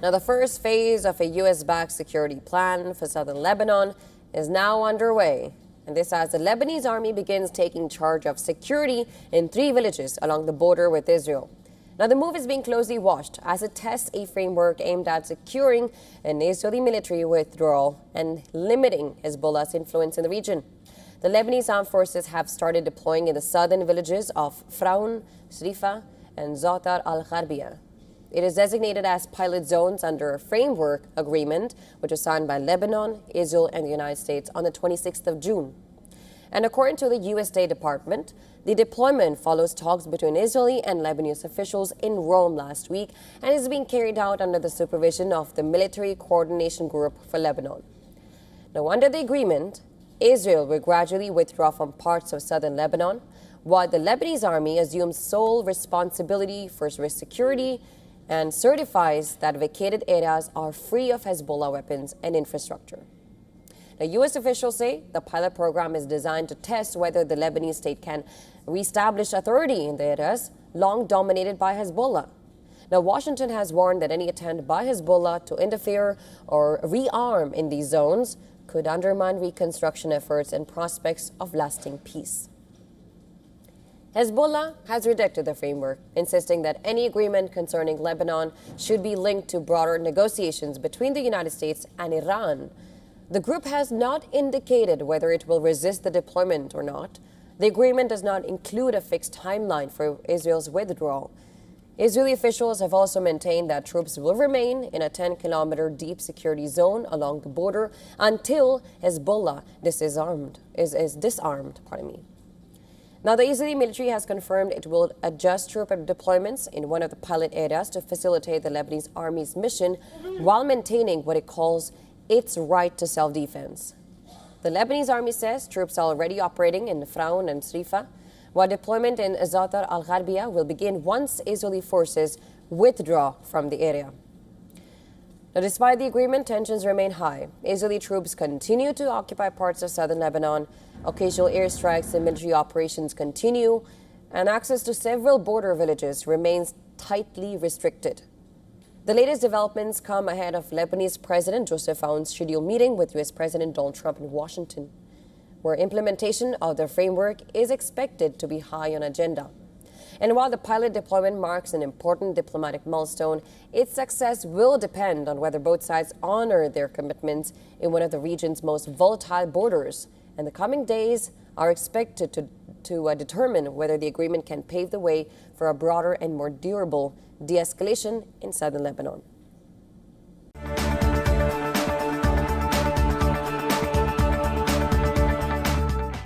Now, the first phase of a U.S.-backed security plan for southern Lebanon is now underway. And this as the Lebanese army begins taking charge of security in 3 villages along the border with Israel. Now, the move is being closely watched as it tests a framework aimed at securing an Israeli military withdrawal and limiting Hezbollah's influence in the region. The Lebanese armed forces have started deploying in the southern villages of Fraun, Srifa, and Zatar al-Gharbia. It is designated as pilot zones under a framework agreement which was signed by Lebanon, Israel, and the United States on the 26th of June. And according to the U.S. State Department, the deployment follows talks between Israeli and Lebanese officials in Rome last week and is being carried out under the supervision of the Military Coordination Group for Lebanon. Now, under the agreement, Israel will gradually withdraw from parts of southern Lebanon, while the Lebanese army assumes sole responsibility for security and certifies that vacated areas are free of Hezbollah weapons and infrastructure. Now, U.S. officials say the pilot program is designed to test whether the Lebanese state can reestablish authority in the areas long dominated by Hezbollah. Now, Washington has warned that any attempt by Hezbollah to interfere or rearm in these zones could undermine reconstruction efforts and prospects of lasting peace. Hezbollah has rejected the framework, insisting that any agreement concerning Lebanon should be linked to broader negotiations between the United States and Iran. The group has not indicated whether it will resist the deployment or not. The agreement does not include a fixed timeline for Israel's withdrawal. Israeli officials have also maintained that troops will remain in a 10-kilometer deep security zone along the border until Hezbollah is disarmed. Now, the Israeli military has confirmed it will adjust troop deployments in one of the pilot areas to facilitate the Lebanese army's mission while maintaining what it calls its right to self-defense. The Lebanese army says troops are already operating in Fraun and Srifa, while deployment in Zatar al-Gharbia will begin once Israeli forces withdraw from the area. Now, despite the agreement, tensions remain high. Israeli troops continue to occupy parts of southern Lebanon. Occasional airstrikes and military operations continue, and access to several border villages remains tightly restricted. The latest developments come ahead of Lebanese President Joseph Aoun's scheduled meeting with U.S. President Donald Trump in Washington, where implementation of the framework is expected to be high on agenda. And while the pilot deployment marks an important diplomatic milestone, its success will depend on whether both sides honor their commitments in one of the region's most volatile borders. And the coming days are expected to determine whether the agreement can pave the way for a broader and more durable de-escalation in southern Lebanon.